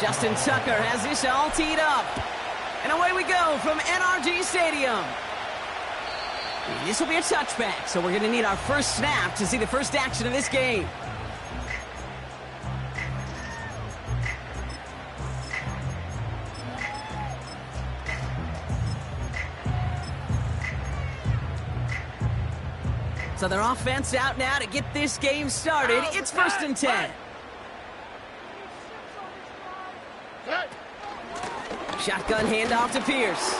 Justin Tucker has this all teed up. And away we go from NRG Stadium. This will be a touchback, so we're going to need our first snap to see the first action of this game. So their offense out now to get this game started. It's 1st and 10. Shotgun handoff to Pierce.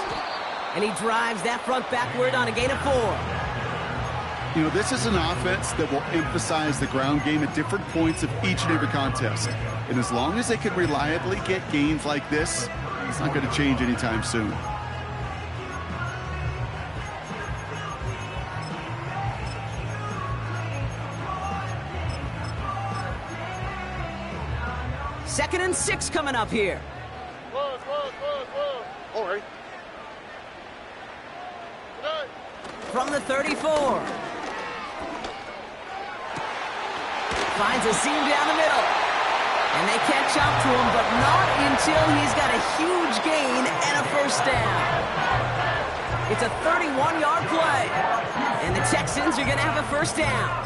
And he drives that front backward on a gain of 4. You know, this is an offense that will emphasize the ground game at different points of each and every contest. And as long as they can reliably get gains like this, it's not going to change anytime soon. Second and 6 coming up here. All right. From the 34. Finds a seam down the middle. And they catch up to him, but not until he's got a huge gain and a first down. It's a 31-yard play. And the Texans are going to have a first down.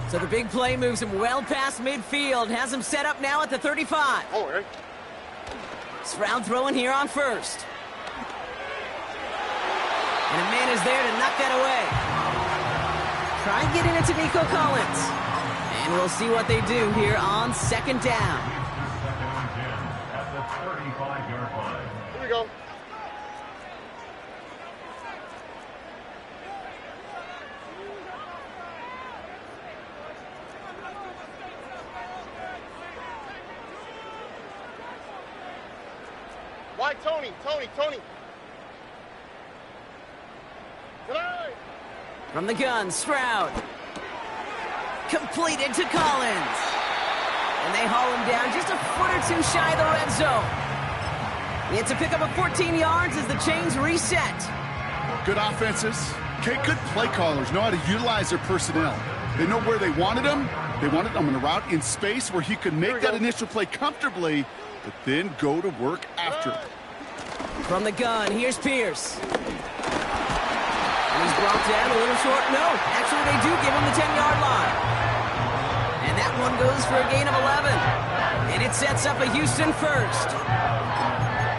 So the big play moves him well past midfield. Has him set up now at the 35. All right. Stroud throwing here on first. And a man is there to knock that away. Try and get in it to Nico Collins. And we'll see what they do here on 2nd down. At the 35-yard line. Here we go. Why, Tony? Good eye. From the gun, Stroud. Completed to Collins. And they haul him down just a foot or two shy of the red zone. It's a pickup of 14 yards as the chains reset. Good offenses. Okay, good play callers know how to utilize their personnel. They know where they wanted them. They wanted them in a route in space where he could make that initial play comfortably, but then go to work after it. From the gun, here's Pierce. And he's brought down a little short. No, actually they do give him the 10-yard line. And that one goes for a gain of 11. And it sets up a Houston first.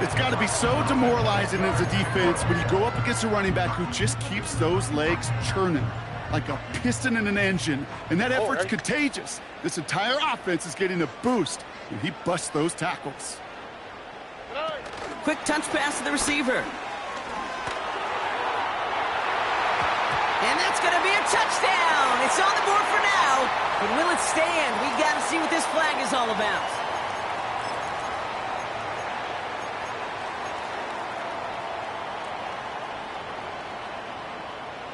It's got to be so demoralizing as a defense when you go up against a running back who just keeps those legs churning like a piston in an engine. And that effort's contagious. This entire offense is getting a boost when he busts those tackles. Quick touch pass to the receiver. And that's going to be a touchdown. It's on the board for now. But will it stand? We got to see what this flag is all about.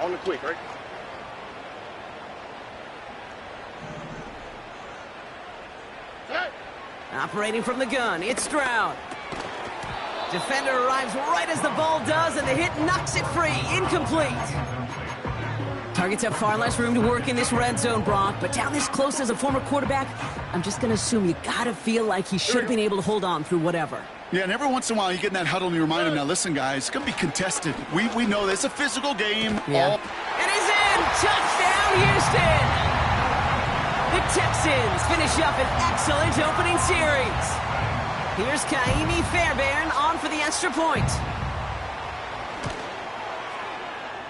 On the quick, right? Operating from the gun, it's Stroud. Defender arrives right as the ball does, and the hit knocks it free. Incomplete. Targets have far less room to work in this red zone, Brock, but down this close as a former quarterback, I'm just going to assume you got to feel like he should have been able to hold on through whatever. Yeah, and every once in a while you get in that huddle and you remind him, now listen, guys, it's going to be contested. We know this. It's a physical game. Yeah. And he's in! Touchdown, Houston! The Texans finish up an excellent opening series. Here's Kaimi Fairbairn on for the extra point.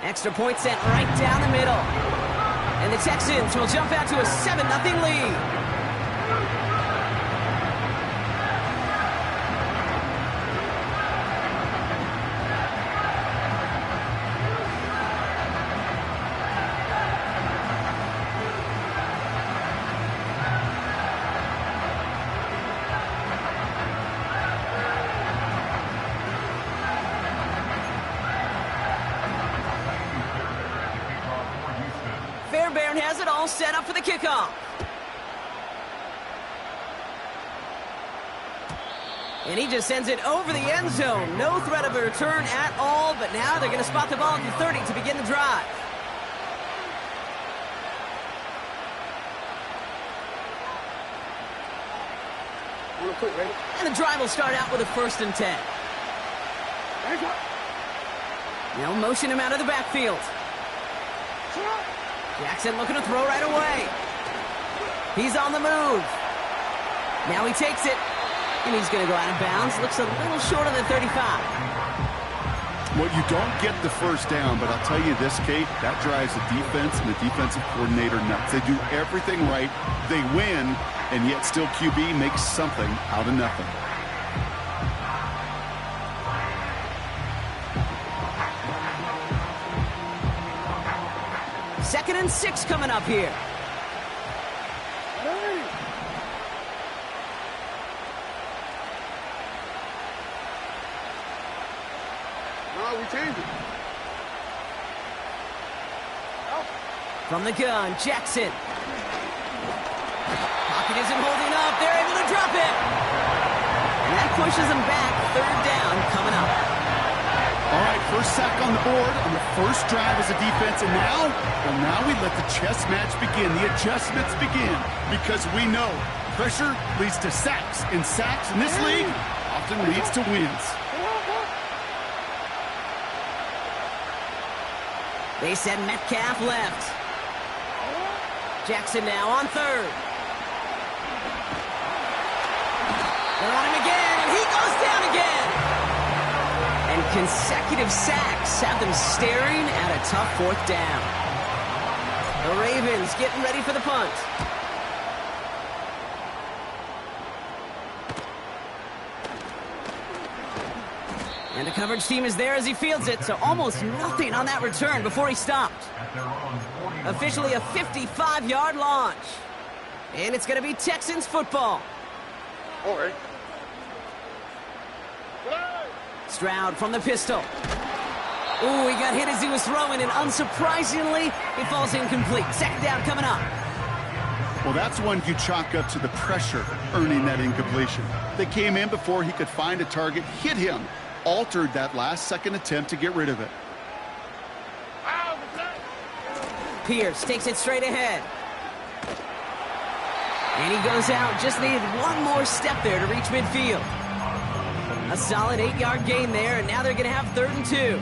Extra point sent right down the middle. And the Texans will jump out to a 7-0 lead. Fairbairn has it all set up for the kickoff. And he just sends it over the end zone. No threat of a return at all, but now they're going to spot the ball at the 30 to begin the drive. And the drive will start out with a 1st and 10. They'll motion him out of the backfield. Jackson looking to throw right away. He's on the move. Now he takes it. And he's going to go out of bounds. Looks a little short of the 35. Well, you don't get the 1st down, but I'll tell you this, Kate, that drives the defense and the defensive coordinator nuts. They do everything right. They win, and yet still QB makes something out of nothing. Second and 6 coming up here. We changed it. From the gun, Jackson. Pocket isn't holding up. They're able to drop it. And that pushes them back. 3rd down coming up. All right, 1st sack on the board on the 1st drive as a defense. And now, well, now we let the chess match begin. The adjustments begin because we know pressure leads to sacks. And sacks in this league often leads to wins. They said Metcalf left. Jackson now on 3rd. They're on him again, and he goes down again. And consecutive sacks have them staring at a tough 4th down. The Ravens getting ready for the punt. And the coverage team is there as he fields it, so almost nothing on that return before he stopped. Officially a 55-yard launch. And it's going to be Texans football. All right. Stroud from the pistol. Ooh, he got hit as he was throwing, and unsurprisingly, he falls incomplete. 2nd down coming up. Well, that's one you chalk up to the pressure earning that incompletion. They came in before he could find a target, hit him, altered that last-second attempt to get rid of it. Pierce takes it straight ahead. And he goes out. Just needed one more step there to reach midfield. A solid 8-yard gain there, and now they're going to have 3rd and 2.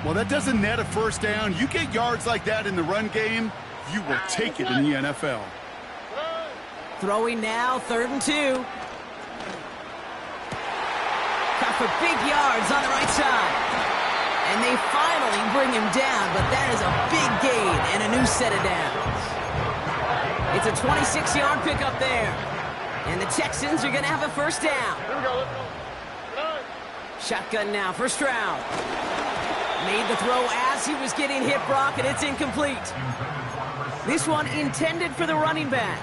Well, that doesn't net a 1st down. You get yards like that in the run game, you will take it in the NFL. Throwing now, 3rd and 2. Cut for big yards on the right side. And they finally bring him down, but that is a big gain and a new set of downs. It's a 26-yard pickup there. And the Texans are going to have a 1st down. Here we go. Let's go. Shotgun now for Stroud. Made the throw as he was getting hit, Brock, and it's incomplete. This one intended for the running back.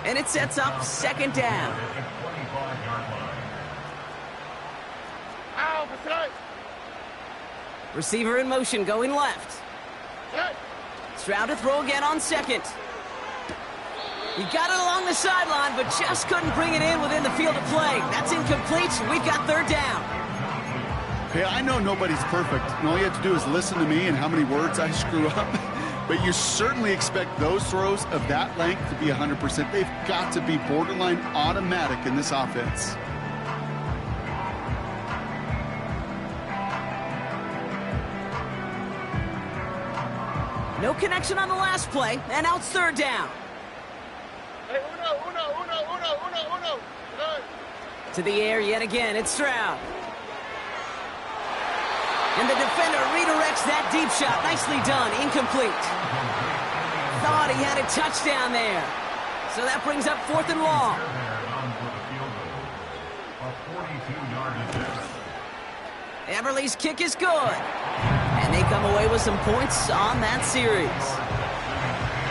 And it sets up 2nd down. Receiver in motion, going left. Stroud to throw again on 2nd. He got it along the sideline, but just couldn't bring it in within the field of play. That's incomplete. We've got 3rd down. Hey, I know nobody's perfect, and all you have to do is listen to me and how many words I screw up. But you certainly expect those throws of that length to be 100%. They've got to be borderline automatic in this offense. No connection on the last play, and now it's 3rd down. Hey, uno. To the air yet again, it's Stroud. And the defender redirects that deep shot. Nicely done, incomplete. Thought he had a touchdown there. So that brings up 4th and long. Everly's kick is good. And they come away with some points on that series.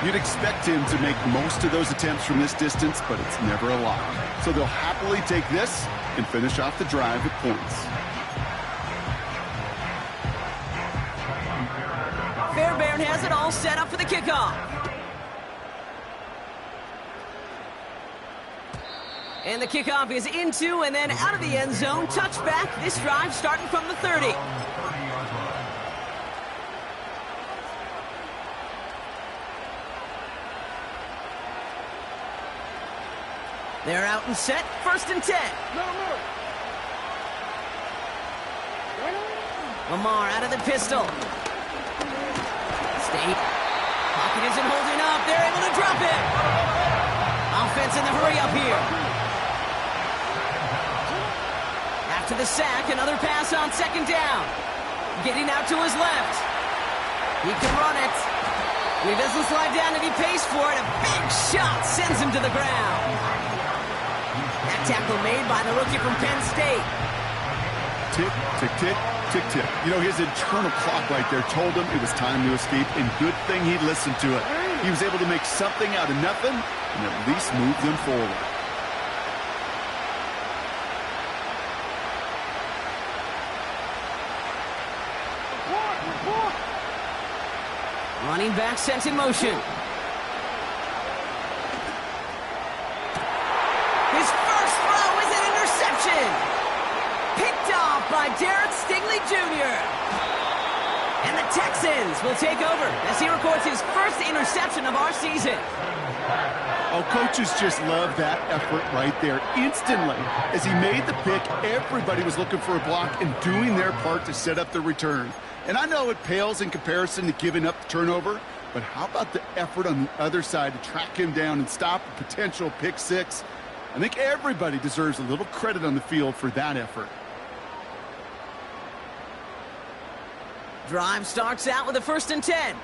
You'd expect him to make most of those attempts from this distance, but it's never a lot. So they'll happily take this and finish off the drive with points. Fairbairn has it all set up for the kickoff. And the kickoff is into and then out of the end zone. Touchback. This drive starting from the 30. They're out and set. 1st and 10. No. Lamar out of the pistol. State. Pocket isn't holding up. They're able to drop it. Offense in the hurry up here. After the sack, another pass on 2nd down. Getting out to his left. He can run it. He doesn't slide down and he pays for it. A big shot sends him to the ground. That tackle made by the rookie from Penn State. Tick, tick, tick, tick, tick. You know, his internal clock right there told him it was time to escape, and good thing he listened to it. He was able to make something out of nothing and at least move them forward. Running back sent in motion. His first throw is an interception. Picked off by Derek Stingley Jr. And the Texans will take over as he records his first interception of our season. Oh, coaches just love that effort right there. Instantly, as he made the pick, everybody was looking for a block and doing their part to set up the return. And I know it pales in comparison to giving up the turnover, but how about the effort on the other side to track him down and stop a potential pick six? I think everybody deserves a little credit on the field for that effort. Drive starts out with a 1st and 10.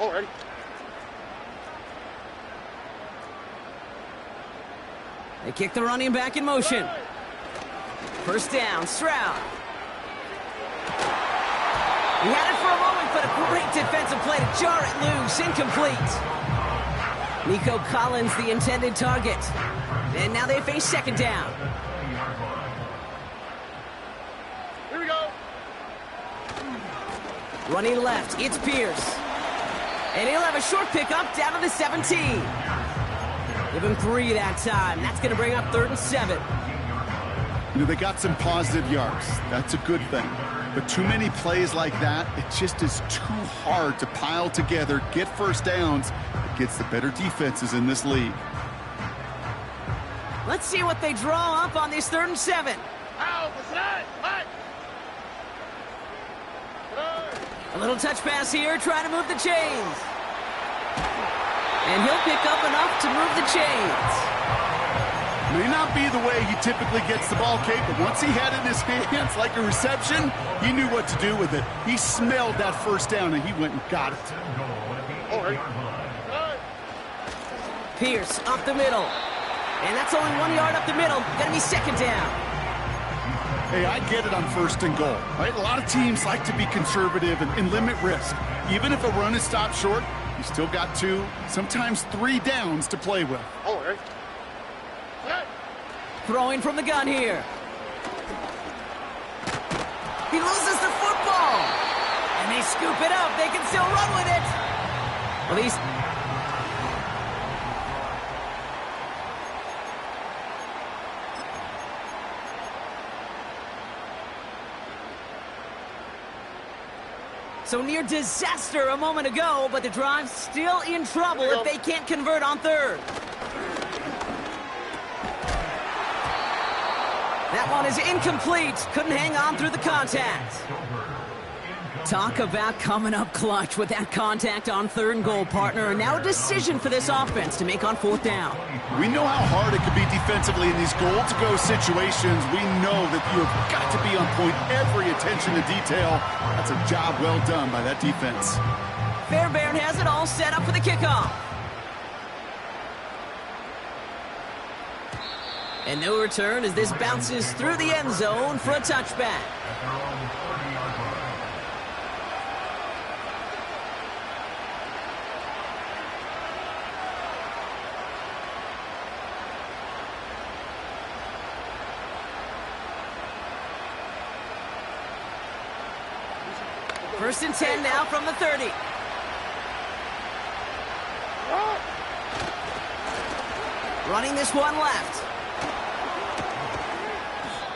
Already. They kick the running back in motion. 1st down, Stroud. He had it for a moment, but a great defensive play to jar it loose. Incomplete. Nico Collins, the intended target. And now they face 2nd down. Here we go. Running left, it's Pierce. And he'll have a short pickup down to the 17. Give him 3 that time. That's going to bring up 3rd and 7. You know, they got some positive yards. That's a good thing. But too many plays like that, it just is too hard to pile together, get 1st downs against the better defenses in this league. Let's see what they draw up on this 3rd and 7. A little touch pass here, trying to move the chains. And he'll pick up enough to move the chains. May not be the way he typically gets the ball, Kate, but once he had it in his hands like a reception, he knew what to do with it. He smelled that 1st down, and he went and got it. Pierce up the middle. And that's only 1 yard up the middle. Gonna be 2nd down. Hey, I get it on 1st and goal, right? A lot of teams like to be conservative and limit risk. Even if a run is stopped short, you still got 2, sometimes 3 downs to play with. Already. Throwing from the gun here. He loses the football. And they scoop it up. They can still run with it. Well, these... So near disaster a moment ago, but the drive's still in trouble if they can't convert on 3rd. That one is incomplete. Couldn't hang on through the contact. Talk about coming up clutch with that contact on 3rd and goal, partner. And now a decision for this offense to make on 4th down. We know how hard it can be defensively in these goal-to-go situations. We know that you have got to be on point, every attention to detail. That's a job well done by that defense. Fairbairn has it all set up for the kickoff. And no return as this bounces through the end zone for a touchback. First and 10 now from the 30. Running this one left.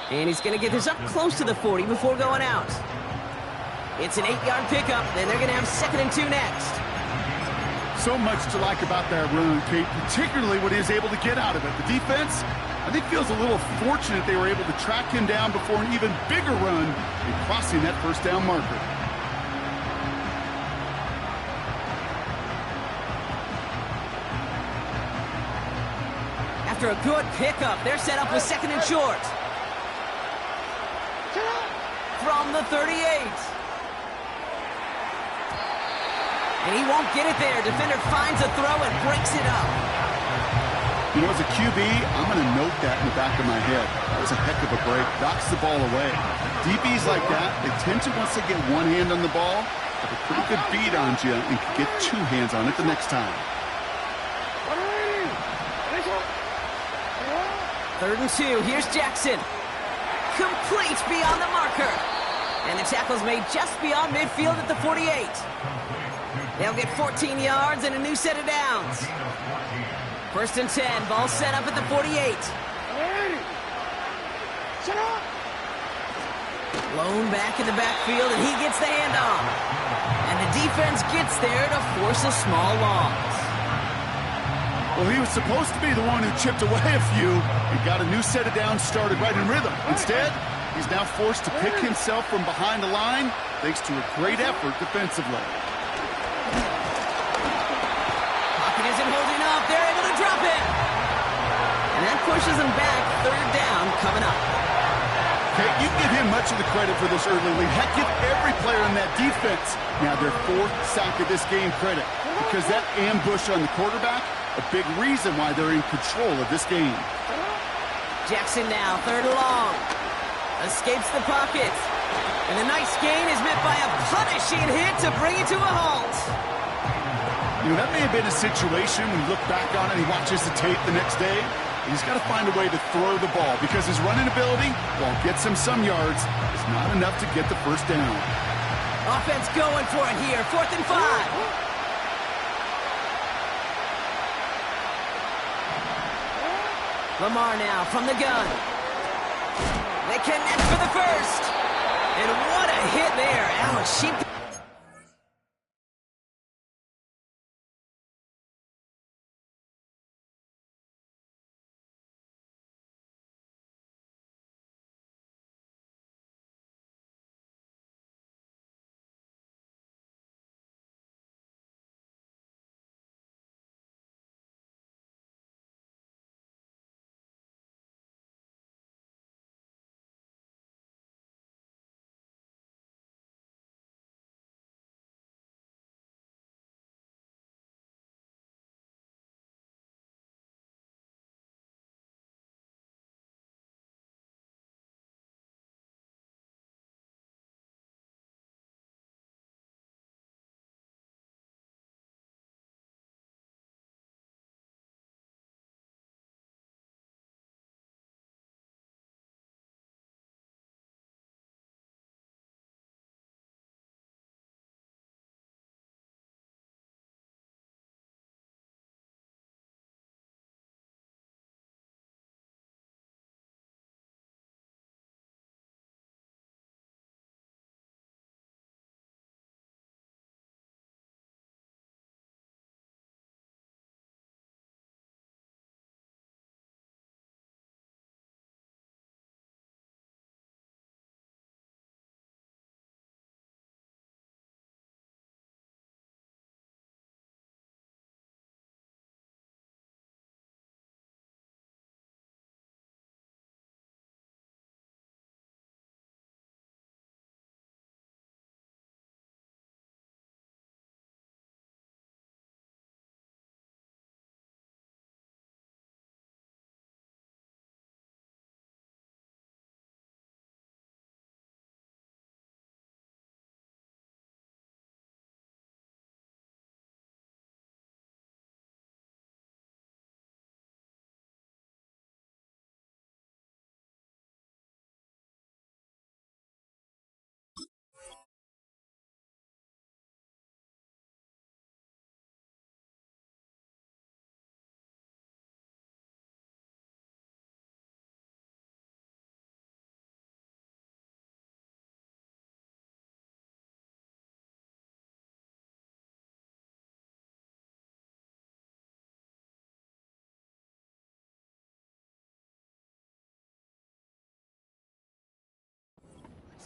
And he's going to get this up close to the 40 before going out. It's an 8-yard pickup, and they're going to have 2nd and 2 next. so much to like about that run, Kate, particularly what he was able to get out of it. The defense, I think, feels a little fortunate they were able to track him down before an even bigger run in crossing that first down marker. After a good pickup, they're set up with second and short. From the 38. And he won't get it there. Defender finds a throw and breaks it up. You know, as a QB, I'm going to note that in the back of my head. That was a heck of a break. Knocks the ball away. DBs like that, they tend to, once they get one hand on the ball, have a pretty good beat on you and can get two hands on it the next time. 3rd and 2. Here's Jackson. Complete beyond the marker. And the tackle's made just beyond midfield at the 48. They'll get 14 yards and a new set of downs. 1st and 10. Ball set up at the 48. Blown back in the backfield, and he gets the handoff. And the defense gets there to force a small loss. Well, he was supposed to be the one who chipped away a few and got a new set of downs started right in rhythm. Instead, he's now forced to pick himself from behind the line thanks to a great effort defensively. Pocket isn't holding up. They're able to drop it. And that pushes him back. 3rd down coming up. Okay, you give him much of the credit for this early lead. Heck, give every player in that defense now their 4th sack of this game credit, because that ambush on the quarterback, a big reason why they're in control of this game. Jackson now, 3rd and long. Escapes the pocket. And the nice gain is met by a punishing hit to bring it to a halt. You know, that may have been a situation when you look back on it and he watches the tape the next day. He's got to find a way to throw the ball because his running ability, while it gets him some yards, is not enough to get the first down. Offense going for it here. 4th and 5. Lamar now from the gun. They connect for the first. And what a hit there. Ouch, she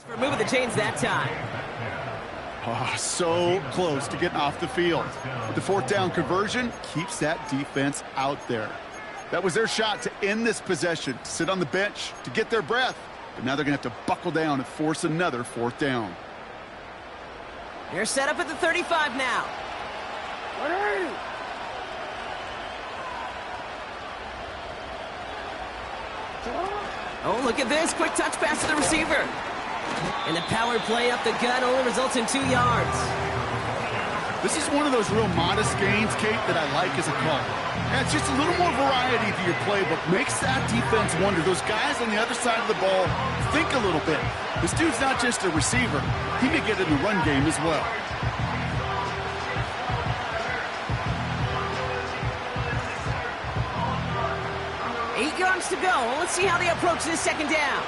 For moving the chains that time. Oh, so close to getting off the field. But the fourth down conversion keeps that defense out there. That was their shot to end this possession, to sit on the bench, to get their breath. But now they're going to have to buckle down and force another fourth down. They're set up at the 35 now. Oh, look at this. Quick touch pass to the receiver. And the power play up the gut only results in 2 yards. This is one of those real modest gains, Kate, that I like as a call. Yeah, it's just a little more variety to your playbook. Makes that defense wonder. Those guys on the other side of the ball think a little bit. This dude's not just a receiver. He may get in the run game as well. Eight yards to go. Let's see how they approach this second down.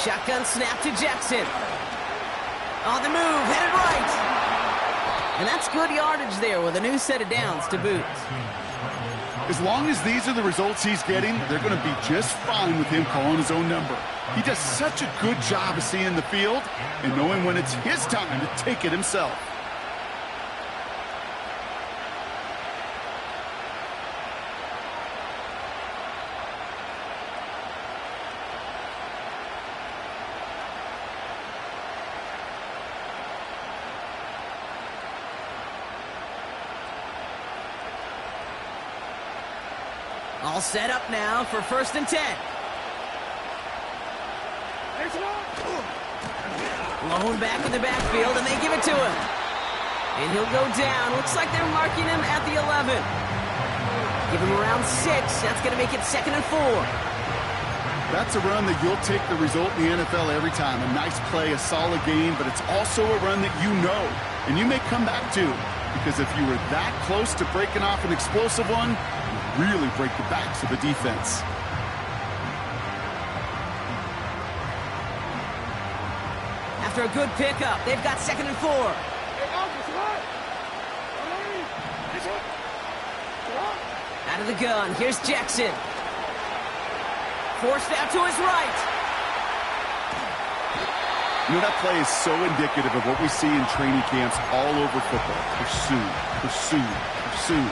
Shotgun snap to Jackson. On the move, headed right. And that's good yardage there with a new set of downs to boot. As long as these are the results he's getting, they're going to be just fine with him calling his own number. He does such a good job of seeing the field and knowing when it's his time to take it himself. All set up now for 1st and 10. Blown back in the backfield, and they give it to him. And he'll go down. Looks like they're marking him at the 11. Give him around 6. That's going to make it 2nd and 4. That's a run that you'll take the result in the NFL every time. A nice play, a solid game, but it's also a run that you know, and you may come back to. Because if you were that close to breaking off an explosive one, really break the backs of the defense. After a good pickup, they've got 2nd and 4. Out of the gun, here's Jackson. Forced out to his right. You know, that play is so indicative of what we see in training camps all over football. Pursue, pursue, pursue.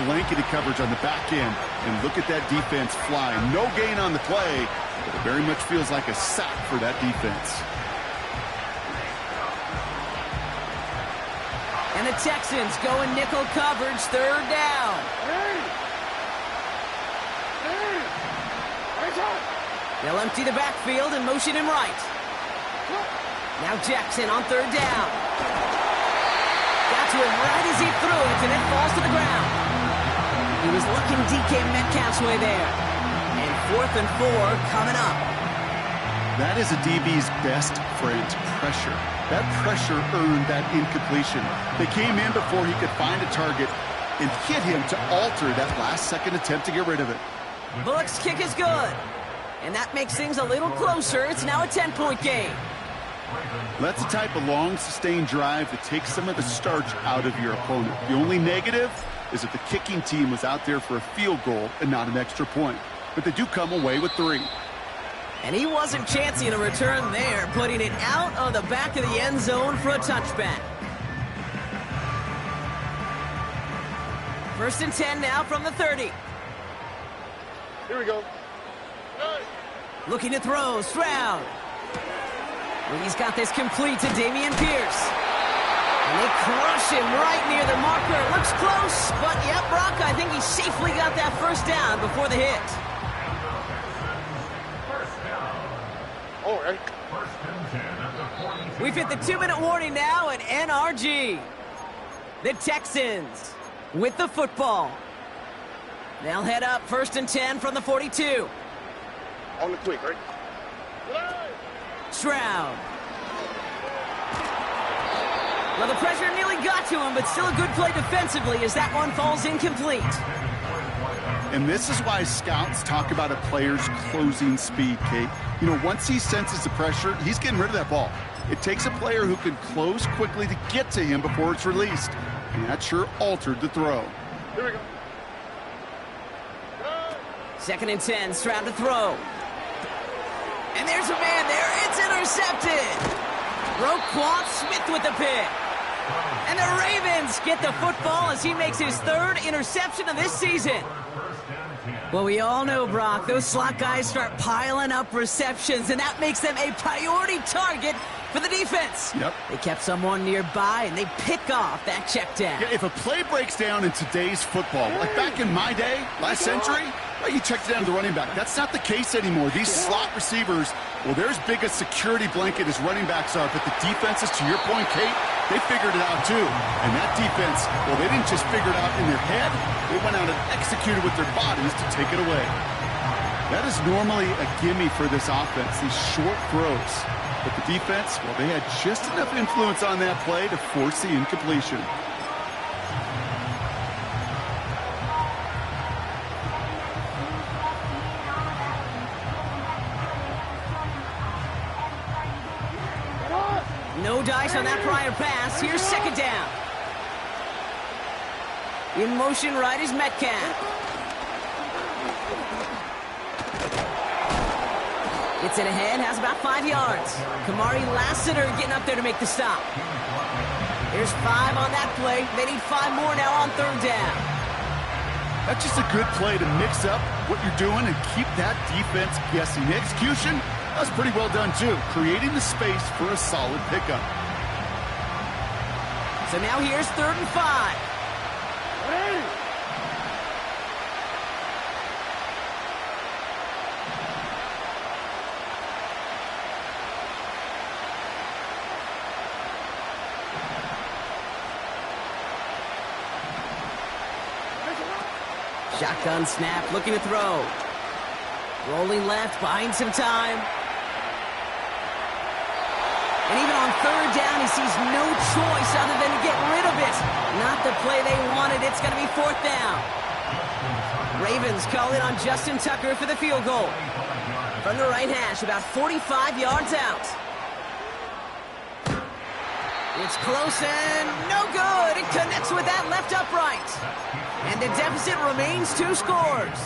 Blanketed coverage on the back end, and look at that defense fly. No gain on the play, but it very much feels like a sack for that defense. And the Texans go in nickel coverage, 3rd down. They'll empty the backfield and motion him right. Now Jackson on 3rd down. Got to him right as he threw it, and it falls to the ground. He was looking DK Metcalf's way there. And 4th and 4 coming up. That is a DB's best friend, pressure. That pressure earned that incompletion. They came in before he could find a target and hit him to alter that last-second attempt to get rid of it. Bullock's kick is good. And that makes things a little closer. It's now a 10-point game. That's the type of long, sustained drive that takes some of the starch out of your opponent. The only negative is that the kicking team was out there for a field goal and not an extra point. But they do come away with 3. And he wasn't chancing a return there, putting it out of the back of the end zone for a touchback. 1st and 10 now from the 30. Here we go. Looking to throw, Stroud. And he's got this complete to Dameon Pierce. And they crush him right near the marker. It looks close, but yep, Brock, I think he safely got that 1st down before the hit. All right. We've hit the 2-minute warning now at NRG. The Texans with the football. They'll head up 1st and 10 from the 42. On the quick, right? Stroud. Well, the pressure nearly got to him, but still a good play defensively as that one falls incomplete. And this is why scouts talk about a player's closing speed, Kate. You know, once he senses the pressure, he's getting rid of that ball. It takes a player who can close quickly to get to him before it's released. And that sure altered the throw. Here we go. 2nd and 10, Stroud to throw. And there's a man there. It's intercepted. Roquan Smith with the pick. And the Ravens get the football as he makes his 3rd interception of this season. Well, we all know, Brock, those slot guys start piling up receptions, and that makes them a priority target for the defense. Yep. They kept someone nearby, and they pick off that check down. Yeah, if a play breaks down in today's football, like back in my day, last century, well, you checked down to the running back. That's not the case anymore. These slot receivers, well, they're as big a security blanket as running backs are, but the defenses, to your point, Kate, they figured it out too. And that defense, well, they didn't just figure it out in their head. They went out and executed with their bodies to take it away. That is normally a gimme for this offense, these short throws. But the defense, well, they had just enough influence on that play to force the incompletion. No dice on that prior pass. Here's 2nd down. In motion right is Metcalf. Gets it ahead, has about 5 yards. Kamari Lassiter getting up there to make the stop. There's 5 on that play. They need 5 more now on 3rd down. That's just a good play to mix up what you're doing and keep that defense guessing. The execution, that was pretty well done too, creating the space for a solid pickup. So now here's 3rd and 5. Shotgun snap, looking to throw. Rolling left, buying some time. And even on 3rd down, he sees no choice other than to get rid of it. Not the play they wanted. It's going to be 4th down. Ravens call it on Justin Tucker for the field goal. From the right hash, about 45 yards out. It's close and no good. It connects with that left upright. And the deficit remains 2 scores.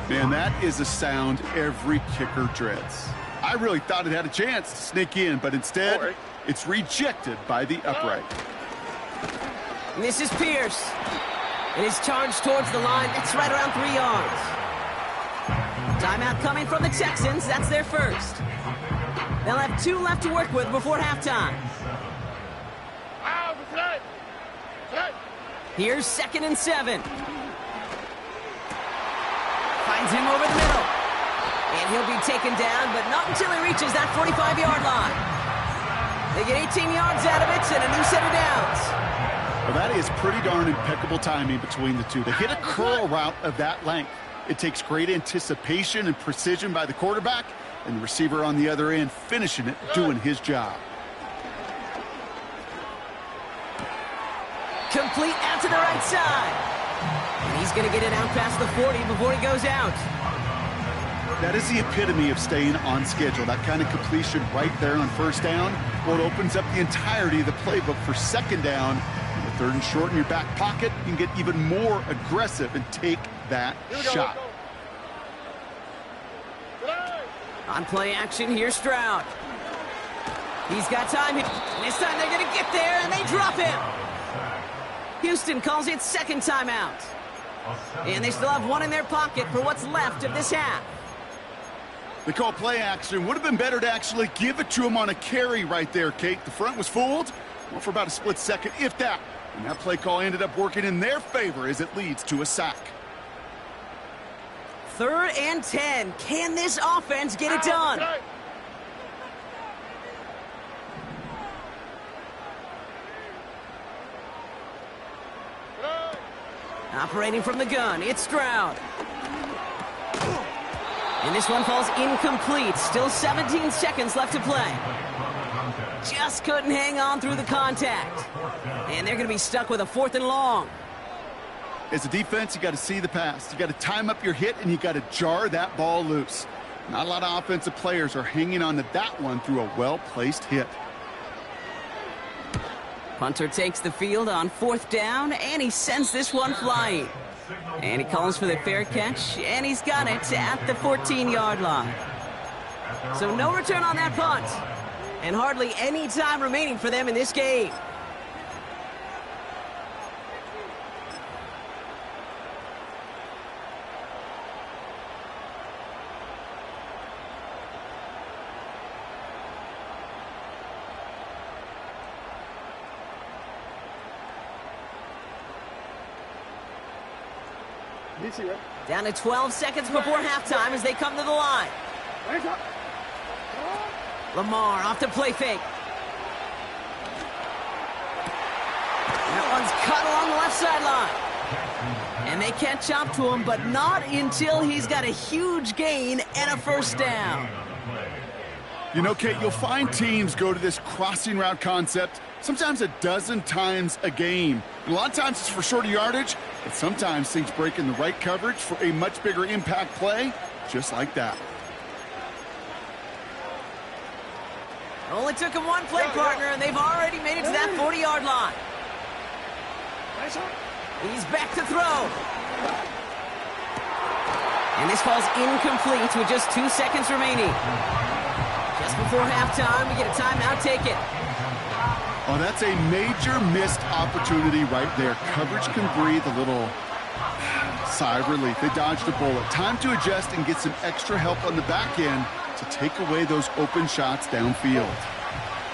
Man, that is a sound every kicker dreads. I really thought it had a chance to sneak in, but instead, it's rejected by the upright. And this is Pierce. It is charged towards the line. It's right around 3 yards. Timeout coming from the Texans. That's their first. They'll have 2 left to work with before halftime. Here's 2nd and 7. Finds him over the middle. And he'll be taken down, but not until he reaches that 45-yard line. They get 18 yards out of it and a new set of downs. Well, that is pretty darn impeccable timing between the two. They hit a curl route of that length. It takes great anticipation and precision by the quarterback, and the receiver on the other end finishing it, doing his job. Complete out to the right side. And he's going to get it out past the 40 before he goes out. That is the epitome of staying on schedule. That kind of completion right there on 1st down. Well, it opens up the entirety of the playbook for 2nd down. With 3rd and short in your back pocket, you can get even more aggressive and take that shot. On play action, here's Stroud. He's got time. This time they're going to get there, and they drop him. Houston calls it 2nd timeout. And they still have 1 in their pocket for what's left of this half. They call play action. Would have been better to actually give it to him on a carry right there, Kate. The front was fooled, well, for about a split second, if that. And that play call ended up working in their favor as it leads to a sack. 3rd and 10. Can this offense get it done? Operating from the gun, it's Stroud. And this one falls incomplete. Still 17 seconds left to play. Just couldn't hang on through the contact. And they're going to be stuck with a 4th and long. As a defense, you got to see the pass. You got to time up your hit, and you got to jar that ball loose. Not a lot of offensive players are hanging on to that one through a well-placed hit. Punter takes the field on 4th down, and he sends this one flying. And he calls for the fair catch, and he's got it at the 14-yard line. So no return on that punt, and hardly any time remaining for them in this game. Down to 12 seconds before halftime as they come to the line. Lamar off the play fake. That one's cut along the left sideline. And they catch up to him, but not until he's got a huge gain and a first down. You know, Kate, you'll find teams go to this crossing route concept sometimes a dozen times a game. And a lot of times it's for shorter yardage, but sometimes things break in the right coverage for a much bigger impact play, just like that. Only took him one play, partner, and they've already made it to that 40-yard line. He's back to throw. And this falls incomplete with just 2 seconds remaining. Just before halftime, we get a timeout taken. Oh, that's a major missed opportunity right there. Coverage can breathe a little sigh of relief. They dodged a bullet. Time to adjust and get some extra help on the back end to take away those open shots downfield.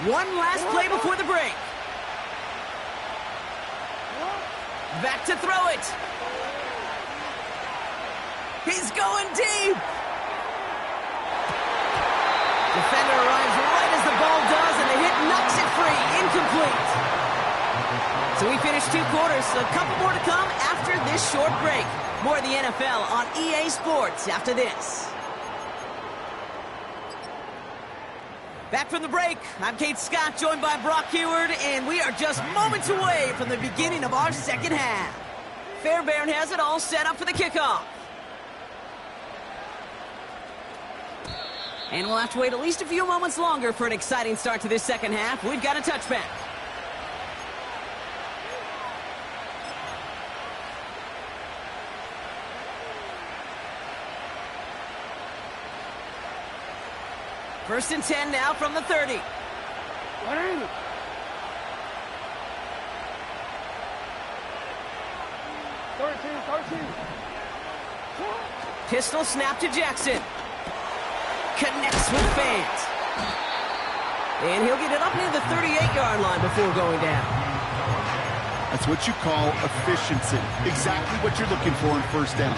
One last play before the break. Back to throw it. He's going deep. Defender arrives right as the ball does, and the hit knocks it free. Incomplete. So we finished 2 quarters. A couple more to come after this short break. More of the NFL on EA Sports after this. Back from the break, I'm Kate Scott, joined by Brock Heward, and we are just moments away from the beginning of our second half. Fairbairn has it all set up for the kickoff. And we'll have to wait at least a few moments longer for an exciting start to this second half. We've got a touchback. First and 10 now from the 30. Pistol snap to Jackson. Connects with fans. And he'll get it up near the 38-yard line before going down. That's what you call efficiency. Exactly what you're looking for in first down.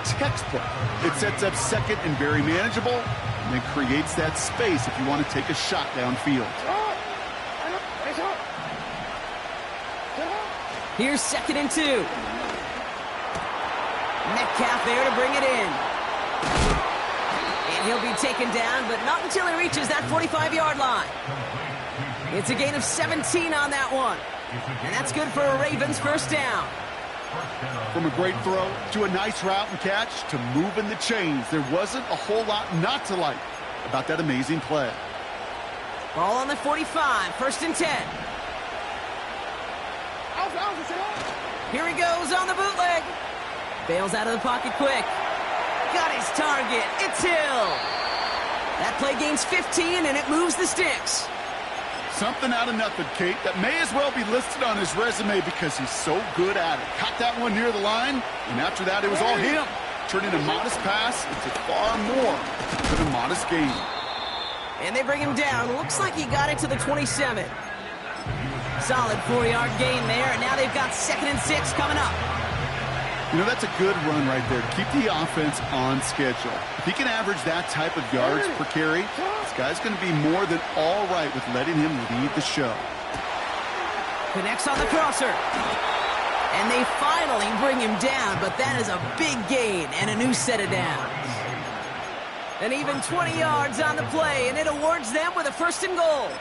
Textbook. It sets up second and very manageable, and then creates that space if you want to take a shot downfield. Here's 2nd and 2. Metcalf there to bring it in. And he'll be taken down, but not until he reaches that 45-yard line. It's a gain of 17 on that one. And that's good for a Ravens first down. From a great throw to a nice route and catch to moving the chains, there wasn't a whole lot not to like about that amazing play. Ball on the 45, 1st and 10. Here he goes on the bootleg. Bails out of the pocket quick. Got his target. It's Hill. That play gains 15, and it moves the sticks. Something out of nothing, Kate, that may as well be listed on his resume because he's so good at it. Caught that one near the line, and after that, it was all him. Turning a modest pass into far more than a modest gain. And they bring him down. Looks like he got it to the 27. Solid 4-yard gain there, and now they've got 2nd and 6 coming up. You know, that's a good run right there to keep the offense on schedule. If he can average that type of yards per carry, this guy's going to be more than all right with letting him lead the show. Connects on the crosser. And they finally bring him down, but that is a big gain and a new set of downs. And even 20 yards on the play, and it awards them with a 1st and goal.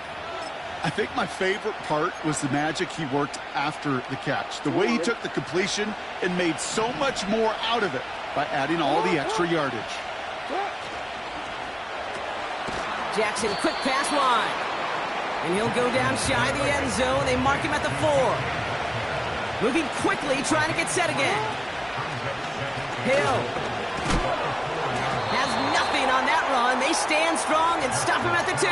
I think my favorite part was the magic he worked after the catch. The way he took the completion and made so much more out of it by adding all the extra yardage. Jackson, quick pass wide. And he'll go down shy of the end zone. They mark him at the 4. Moving quickly, trying to get set again. Hill has nothing on that run. They stand strong and stop him at the 2.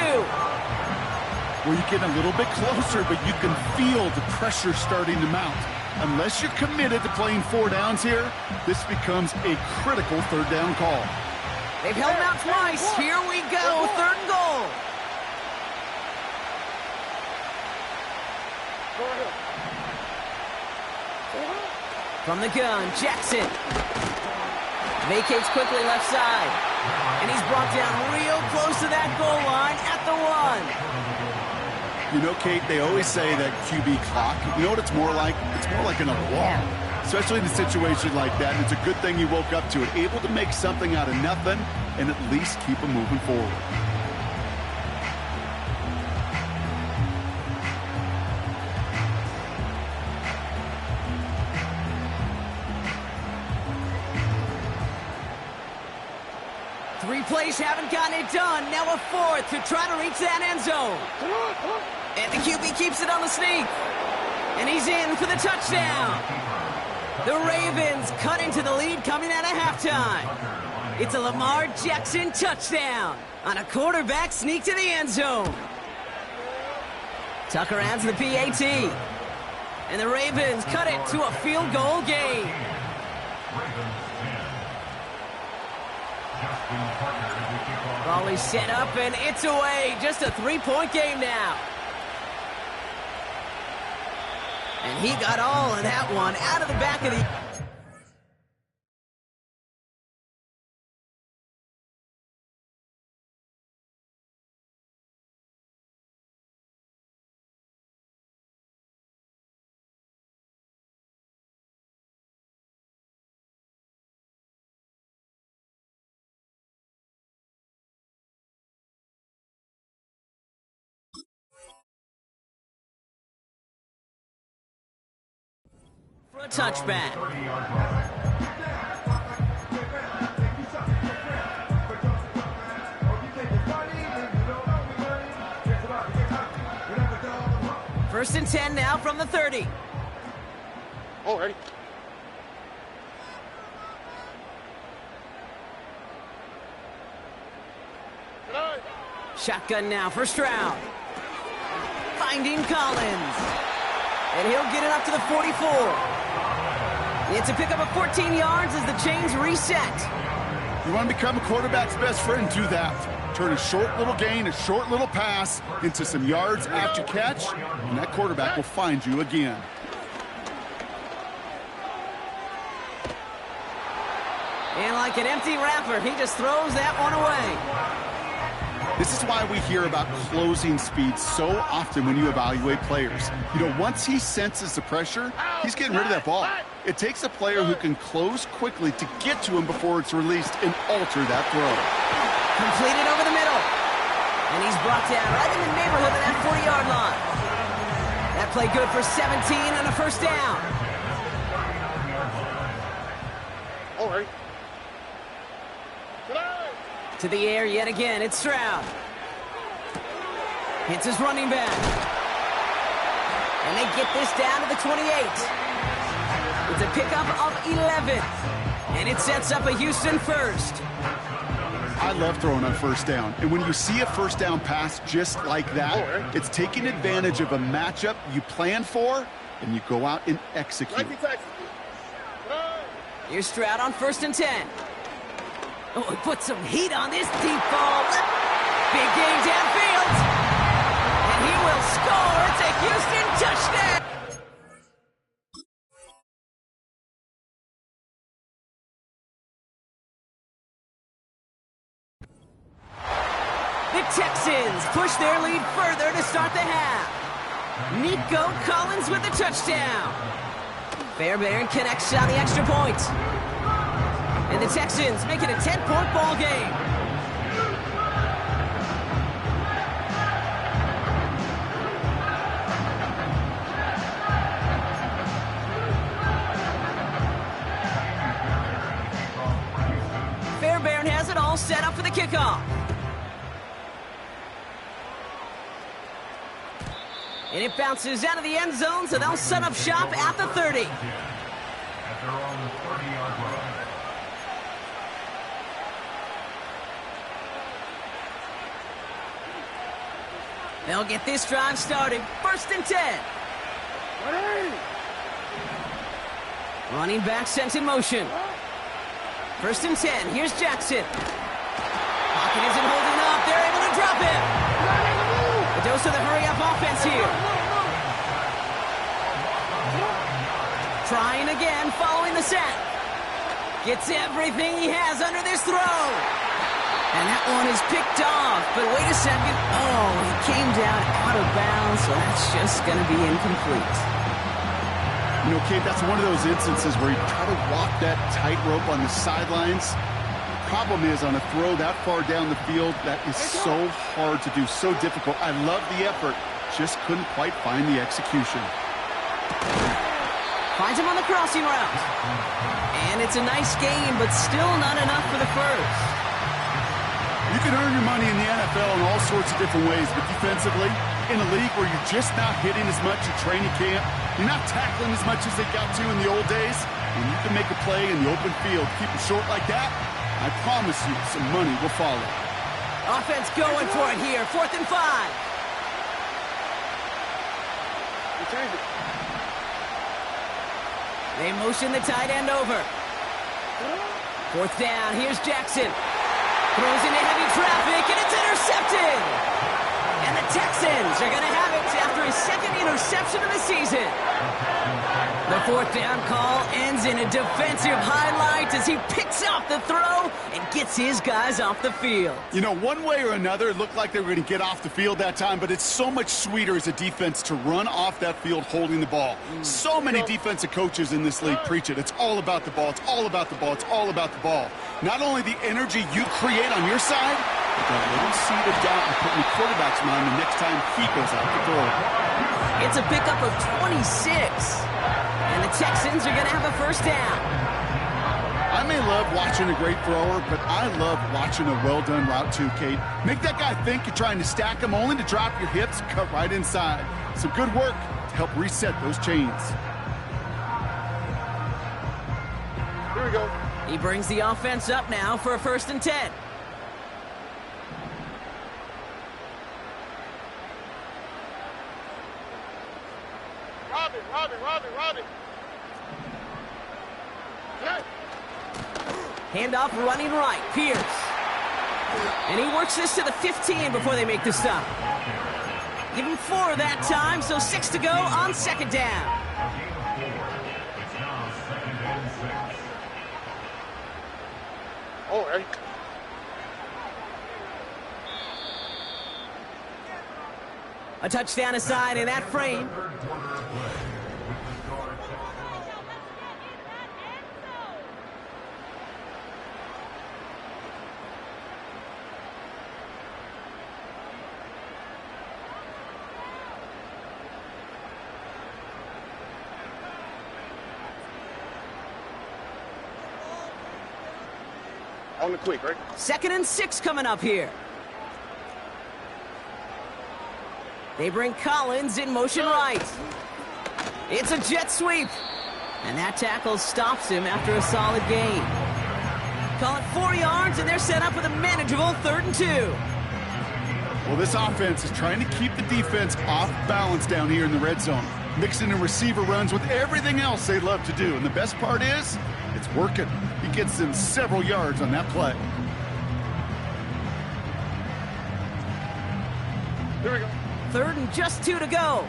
Well, you get a little bit closer, but you can feel the pressure starting to mount. Unless you're committed to playing 4 downs here, this becomes a critical 3rd down call. They've held him out twice. Here we go, 3rd and goal. From the gun, Jackson vacates quickly left side. And he's brought down real close to that goal line at the 1. You know, Kate, they always say that QB clock, you know what it's more like? It's more like an alarm, especially in a situation like that. And it's a good thing you woke up to it, able to make something out of nothing and at least keep them moving forward. Three plays haven't gotten it done. Now a 4th to try to reach that end zone. And the QB keeps it on the sneak. And he's in for the touchdown. The Ravens cut into the lead coming out of halftime. It's a Lamar Jackson touchdown on a quarterback sneak to the end zone. Tucker adds the PAT. And the Ravens cut it to a field goal game. Raleigh set up and it's away. Just a 3-point game now. And he got all of that one out of the back of the... for a touchback. First and 10 now from the 30. Oh, ready. Shotgun now for Stroud. Finding Collins. And he'll get it up to the 44. It's a pickup of 14 yards as the chains reset. You want to become a quarterback's best friend, do that. Turn a short little gain, a short little pass into some yards after catch, and that quarterback will find you again. And like an empty wrapper, he just throws that one away. This is why we hear about closing speed so often when you evaluate players. You know, once he senses the pressure, he's getting rid of that ball. It takes a player who can close quickly to get to him before it's released and alter that throw. Completed over the middle. And he's brought down right in the neighborhood of that 40-yard line. That play good for 17 and a first down. All right. To the air yet again, it's Stroud. Hits his running back. And they get this down to the 28. It's a pickup of 11. And it sets up a Houston first. I love throwing on first down. And when you see a first down pass just like that, it's taking advantage of a matchup you plan for, and you go out and execute. Here's Stroud on first and 10. Oh, he put some heat on this deep ball. Big game downfield. And he will score. It's a Houston touchdown. The Texans push their lead further to start the half. Nico Collins with the touchdown. Fairbairn connects on the extra point. And the Texans make it a 10-point ball game. Fairbairn has it all set up for the kickoff. And it bounces out of the end zone, so they'll set up shop at the 30. At their own 30-yard line. They'll get this drive started. 1st and 10. Running back sent in motion. 1st and 10. Here's Jackson. Pocket isn't holding up. They're able to drop him. A dose of the hurry-up offense here. Trying again, following the sack. Gets everything he has under this throw. And that one is picked off. But wait a second. Oh, he came down out of bounds, so that's just going to be incomplete. You know, Kate, that's one of those instances where you try to walk that tightrope on the sidelines. Problem is, on a throw that far down the field, that is so hard to do, so difficult. I love the effort, just couldn't quite find the execution. Finds him on the crossing route. And it's a nice game, but still not enough for the first. You can earn your money in the NFL in all sorts of different ways, but defensively, in a league where you're just not hitting as much at training camp, you're not tackling as much as they got to in the old days, and you can make a play in the open field, keep it short like that, I promise you some money will follow. Offense going for it here. 4th and 5. They motion the tight end over. 4th down. Here's Jackson. Throws into heavy traffic, and it's intercepted. And the Texans are going to have it after his 2nd interception of the season. The 4th down call ends in a defensive highlight as he picks off the throw and gets his guys off the field. You know, one way or another, it looked like they were going to get off the field that time, but it's so much sweeter as a defense to run off that field holding the ball. So many defensive coaches in this league preach it. It's all about the ball. It's all about the ball. It's all about the ball. Not only the energy you create on your side, but that little seed of doubt you put in the quarterback's mind the next time he goes out to throw. It's a pickup of 26. And the Texans are going to have a 1st down. I may love watching a great thrower, but I love watching a well-done route too, Kate. Make that guy think you're trying to stack him only to drop your hips, cut right inside. Some good work to help reset those chains. Here we go. He brings the offense up now for a 1st and 10. Robin. Handoff running right. Pierce. And he works this to the 15 before they make the stop. Give him 4 that time, so 6 to go on 2nd down. It's now 2nd and 6. All right. A touchdown aside in that frame. On the quick, right? 2nd and 6 coming up here. They bring Collins in motion right. It's a jet sweep. And that tackle stops him after a solid gain. Call it 4 yards, and they're set up with a manageable 3rd and 2. Well, this offense is trying to keep the defense off balance down here in the red zone, mixing in receiver runs with everything else they love to do. And the best part is, it's working. He gets them several yards on that play. Here we go. 3rd and just 2 to go.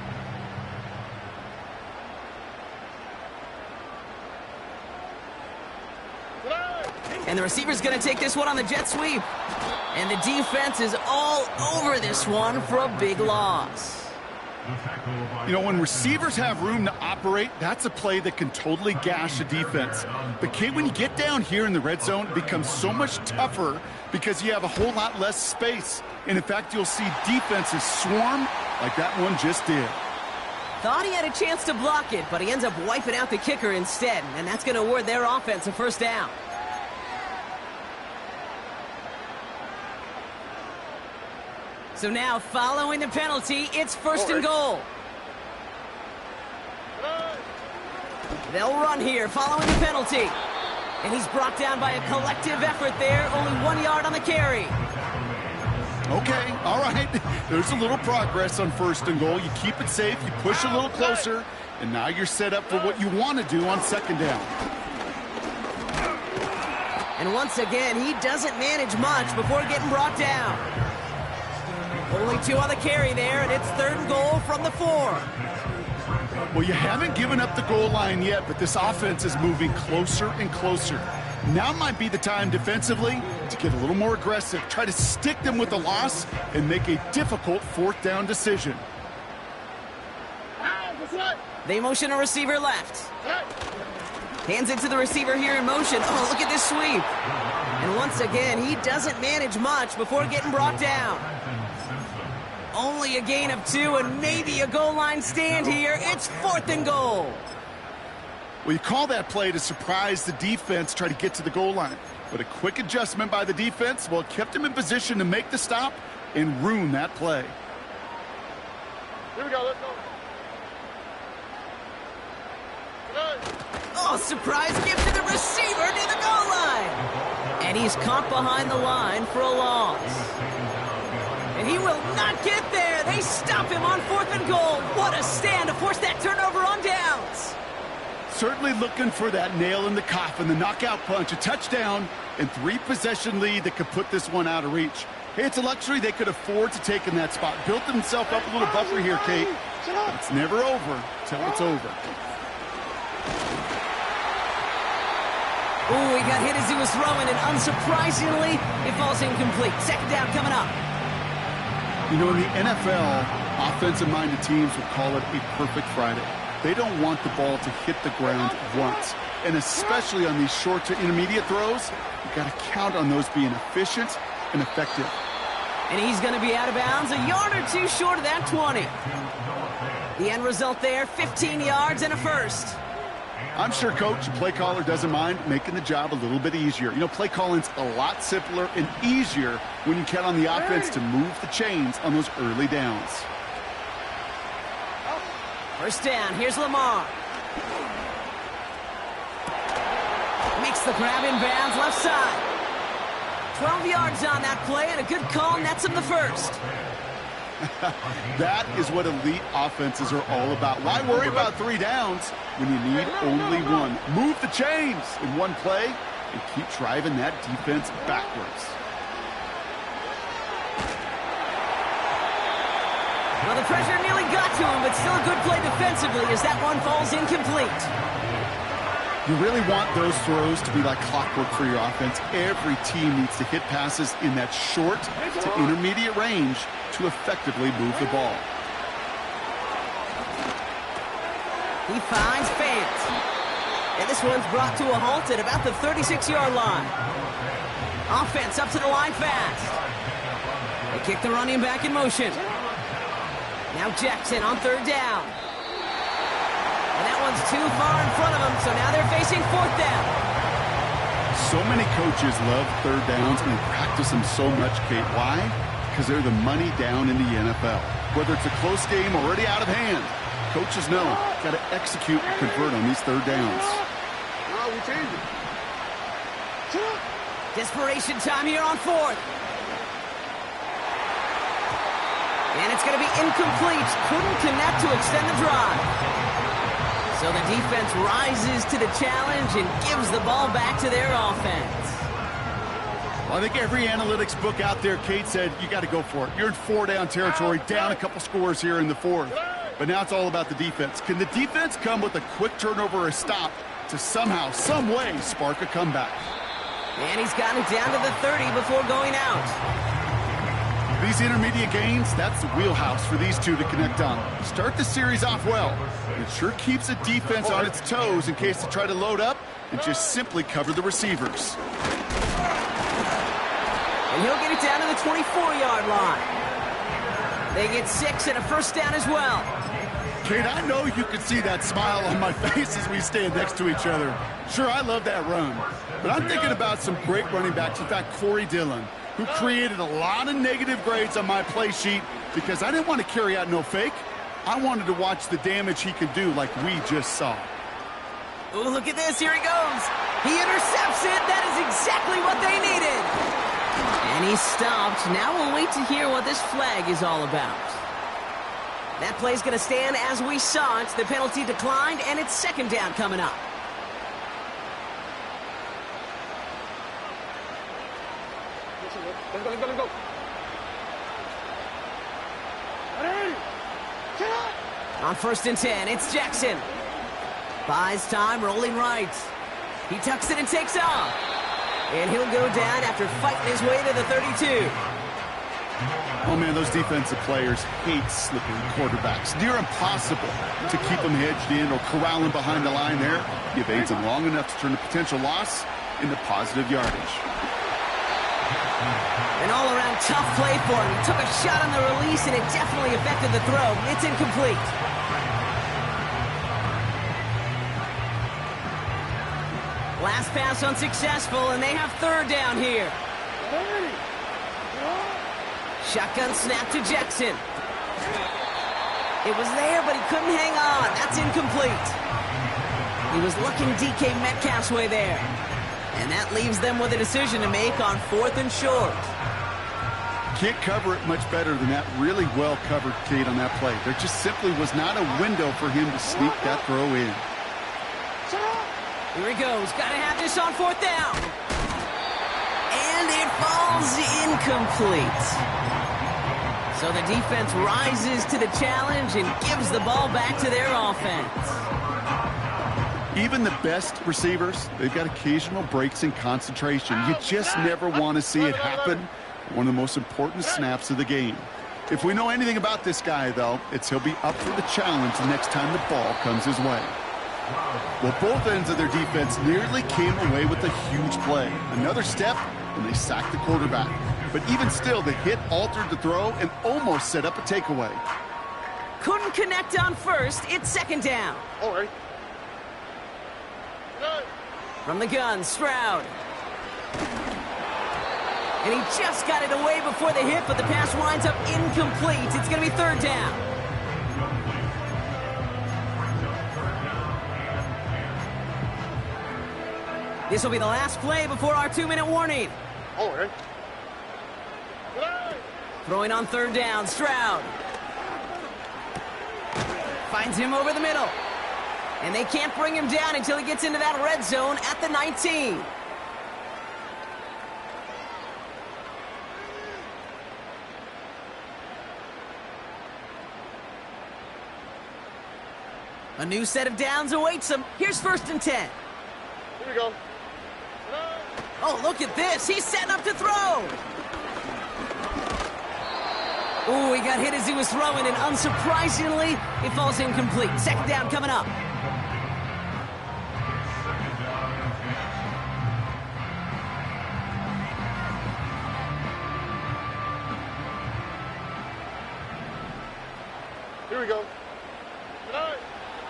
And the receiver's going to take this one on the jet sweep. And the defense is all over this one for a big loss. You know, when receivers have room to operate, that's a play that can totally gash a defense. But, Kate, when you get down here in the red zone, it becomes so much tougher because you have a whole lot less space. And, in fact, you'll see defenses swarm like that one just did. Thought he had a chance to block it, but he ends up wiping out the kicker instead. And that's going to award their offense a 1st down. So now, following the penalty, it's 1st and goal. They'll run here following the penalty. And he's brought down by a collective effort there, only 1 yard on the carry. Okay, all right. There's a little progress on 1st and goal. You keep it safe, you push a little closer, and now you're set up for what you want to do on 2nd down. And once again, he doesn't manage much before getting brought down. Only 2 on the carry there, and it's 3rd and goal from the 4. Well, you haven't given up the goal line yet, but this offense is moving closer and closer. Now might be the time defensively to get a little more aggressive, try to stick them with the loss, and make a difficult 4th down decision. They motion a receiver left. Hands it to the receiver here in motion. Oh, look at this sweep. And once again, he doesn't manage much before getting brought down. Only a gain of 2 and maybe a goal line stand here. It's 4th and goal. Well, you call that play to surprise the defense, try to get to the goal line. But a quick adjustment by the defense, well, it kept him in position to make the stop and ruin that play. Here we go, let's go. Oh, surprise give to the receiver near the goal line. And he's caught behind the line for a loss. And he will not get there. They stop him on 4th and goal. What a stand to force that turnover on downs. Certainly looking for that nail in the coffin, the knockout punch, a touchdown, and 3-possession lead that could put this one out of reach. Hey, it's a luxury they could afford to take in that spot. Built themselves up a little buffer here, Kate. But it's never over till it's over. Oh, he got hit as he was throwing, and unsurprisingly, it falls incomplete. 2nd down coming up. You know, in the NFL, offensive-minded teams would call it a perfect Friday. They don't want the ball to hit the ground once. And especially on these short to intermediate throws, you've got to count on those being efficient and effective. And he's going to be out of bounds a yard or 2 short of that 20. The end result there, 15 yards and a first. I'm sure Coach, play caller, doesn't mind making the job a little bit easier. You know, play calling's a lot simpler and easier when you count on the offense to move the chains on those early downs. 1st down, here's Lamar. Makes the grab in bounds, left side. 12 yards on that play, and a good call nets him the first. That is what elite offenses are all about. Why worry about 3 downs when you need only 1? Move the chains in one play and keep driving that defense backwards. Well, the pressure nearly got to him, but still a good play defensively as that one falls incomplete. You really want those throws to be like clockwork for your offense. Every team needs to hit passes in that short to intermediate range to effectively move the ball. He finds Fant. And this one's brought to a halt at about the 36-yard line. Offense up to the line fast. They kick the running back in motion. Now Jackson on 3rd down. And that one's too far in front of them, so now they're facing 4th down. So many coaches love 3rd downs and practice them so much, Kate. Why? Because they're the money down in the NFL. Whether it's a close game already out of hand, coaches know got to execute and convert on these 3rd downs. No, we changed it. Desperation time here on 4th. And it's going to be incomplete. Couldn't connect to extend the drive. So the defense rises to the challenge and gives the ball back to their offense. Well, I think every analytics book out there, Kate, said you got to go for it. You're in 4-down territory, down a couple scores here in the 4th. But now it's all about the defense. Can the defense come with a quick turnover or a stop to somehow, some way, spark a comeback? And he's gotten it down to the 30 before going out. These intermediate gains, that's the wheelhouse for these two to connect on. Start the series off well. It sure keeps the defense on its toes in case they try to load up and just simply cover the receivers. And he'll get it down to the 24-yard line. They get 6 and a 1st down as well. Kate, I know you can see that smile on my face as we stand next to each other. Sure, I love that run. But I'm thinking about some great running backs. In fact, Corey Dillon, who created a lot of negative grades on my play sheet because I didn't want to carry out no fake. I wanted to watch the damage he could do like we just saw. Oh, look at this. Here he goes. He intercepts it. That is exactly what they needed. And he's stopped. Now we'll wait to hear what this flag is all about. That play's going to stand as we saw it. The penalty declined, and it's second down coming up. Let's go. On first and 10, it's Jackson. Buys time, rolling right. He tucks it and takes off. And he'll go down after fighting his way to the 32. Oh, man, those defensive players hate slipping quarterbacks. Near impossible to keep them hedged in or corralling behind the line there. He evades them long enough to turn a potential loss into positive yardage. An all-around tough play for him. He took a shot on the release, and it definitely affected the throw. It's incomplete. Last pass unsuccessful, and they have third down here. Shotgun snap to Jackson. It was there, but he couldn't hang on. That's incomplete. He was looking DK Metcalf's way there. And that leaves them with a decision to make on fourth and short. Can't cover it much better than that really well-covered Kate on that play. There just simply was not a window for him to sneak that throw in. Here he goes. Got to have this on fourth down. And it falls incomplete. So the defense rises to the challenge and gives the ball back to their offense. Even the best receivers, they've got occasional breaks in concentration. You just never want to see it happen. One of the most important snaps of the game. If we know anything about this guy, though, it's he'll be up for the challenge the next time the ball comes his way. Well, both ends of their defense nearly came away with a huge play. Another step, and they sacked the quarterback. But even still, the hit altered the throw and almost set up a takeaway. Couldn't connect on first. It's second down. All right. From the gun, Stroud. And he just got it away before the hit, but the pass winds up incomplete. It's going to be third down. This will be the last play before our 2-minute warning. All right. Throwing on third down, Stroud. Finds him over the middle. And they can't bring him down until he gets into that red zone at the 19. A new set of downs awaits him. Here's first and 10. Here we go. Oh, look at this. He's setting up to throw. Ooh, he got hit as he was throwing, and unsurprisingly, it falls incomplete. Second down coming up. Here we go.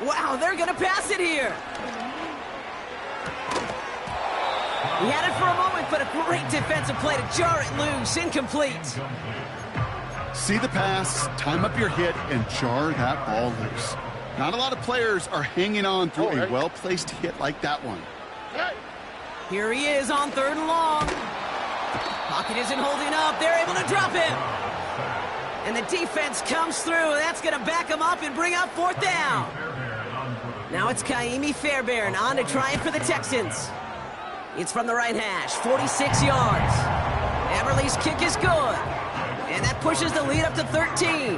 Wow, they're going to pass it here. He had it for a moment, but a great defensive play to jar it loose. Incomplete. See the pass, time up your hit, and jar that ball loose. Not a lot of players are hanging on through a well-placed hit like that one. Here he is on third and long. Pocket isn't holding up. They're able to drop him. And the defense comes through. That's going to back him up and bring up fourth down. Now it's Kaimi Fairbairn on to try it for the Texans. It's from the right hash, 46 yards. Everly's kick is good. And that pushes the lead up to 13.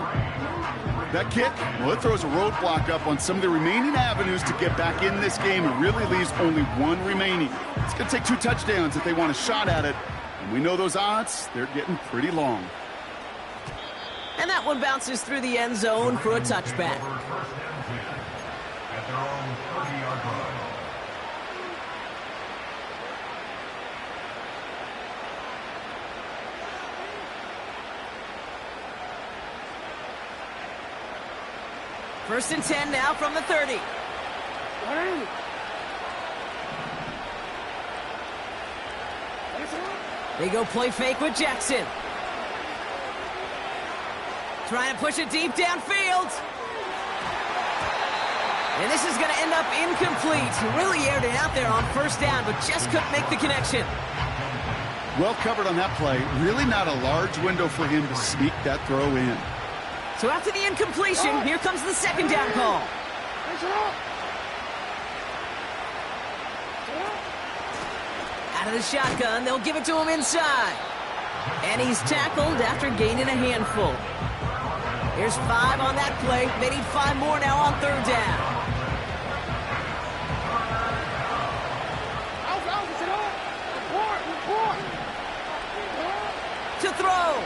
That kick, well, it throws a roadblock up on some of the remaining avenues to get back in this game. It really leaves only one remaining. It's going to take 2 touchdowns if they want a shot at it. And we know those odds, they're getting pretty long. And that one bounces through the end zone for a touchback. At their own 30-yard line. First and 10 now from the 30. They go play fake with Jackson. Trying to push it deep downfield. And this is going to end up incomplete. He really aired it out there on first down, but just couldn't make the connection. Well covered on that play. Really not a large window for him to sneak that throw in. So after the incompletion, here comes the second down call. Out of the shotgun, they'll give it to him inside. And he's tackled after gaining a handful. Here's 5 on that play. They need 5 more now on third down. To throw.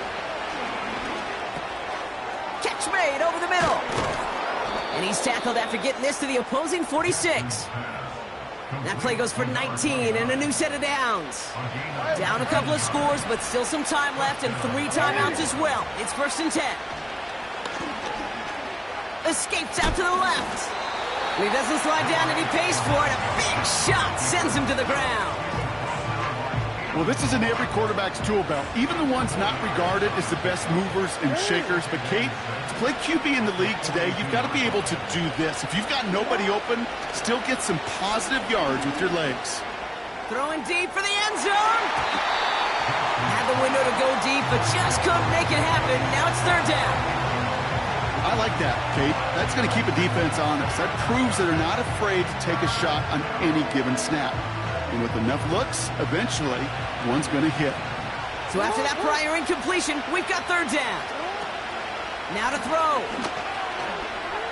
Catch made over the middle. And he's tackled after getting this to the opposing 46. That play goes for 19 and a new set of downs. Down a couple of scores, but still some time left and 3 timeouts as well. It's 1st and 10. Escapes out to the left. And he doesn't slide down and he pays for it. A big shot sends him to the ground. Well, this is in every quarterback's tool belt, even the ones not regarded as the best movers and shakers. But, Kate, to play QB in the league today, you've got to be able to do this. If you've got nobody open, still get some positive yards with your legs. Throwing deep for the end zone. Had the window to go deep, but just couldn't make it happen. Now it's third down. I like that, Kate. That's going to keep a defense honest. That proves that they're not afraid to take a shot on any given snap. And with enough looks, eventually, one's going to hit. So after that prior incompletion, we've got third down. Now to throw.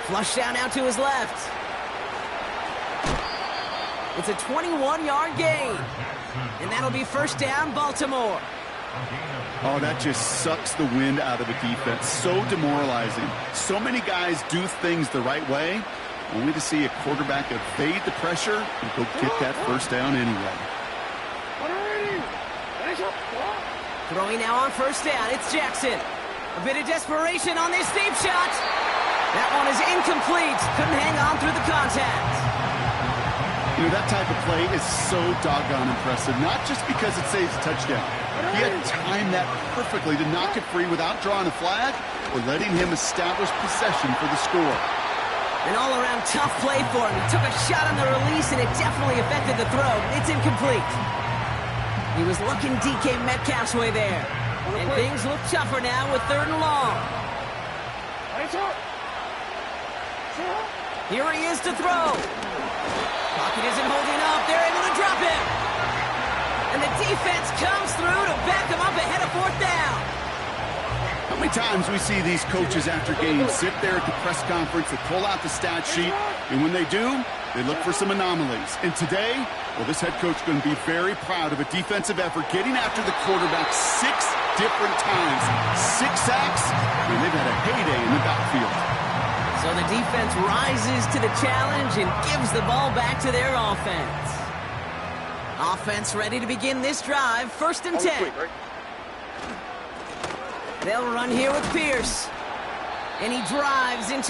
Flush down out to his left. It's a 21-yard gain. And that'll be 1st down, Baltimore. Oh, that just sucks the wind out of a defense. So demoralizing. So many guys do things the right way, only to see a quarterback evade the pressure and go get that 1st down anyway. Throwing now on 1st down, it's Jackson. A bit of desperation on this deep shot. That one is incomplete. Couldn't hang on through the contact. You know, that type of play is so doggone impressive, not just because it saves a touchdown. He had timed that perfectly to knock it free without drawing a flag or letting him establish possession for the score. An all-around tough play for him. He took a shot on the release, and it definitely affected the throw. It's incomplete. He was looking DK Metcalf's way there. And things look tougher now with 3rd and long. Here he is to throw. Pocket isn't holding up. They're able to drop him. And the defense comes through to back him up ahead of 4th down. How many times we see these coaches after games sit there at the press conference, they pull out the stat sheet, and when they do, they look for some anomalies. And today, well, this head coach is going to be very proud of a defensive effort, getting after the quarterback 6 different times. 6 sacks, and they've had a heyday in the backfield. So the defense rises to the challenge and gives the ball back to their offense. Offense ready to begin this drive, 1st and 10. They'll run here with Pierce. And he drives into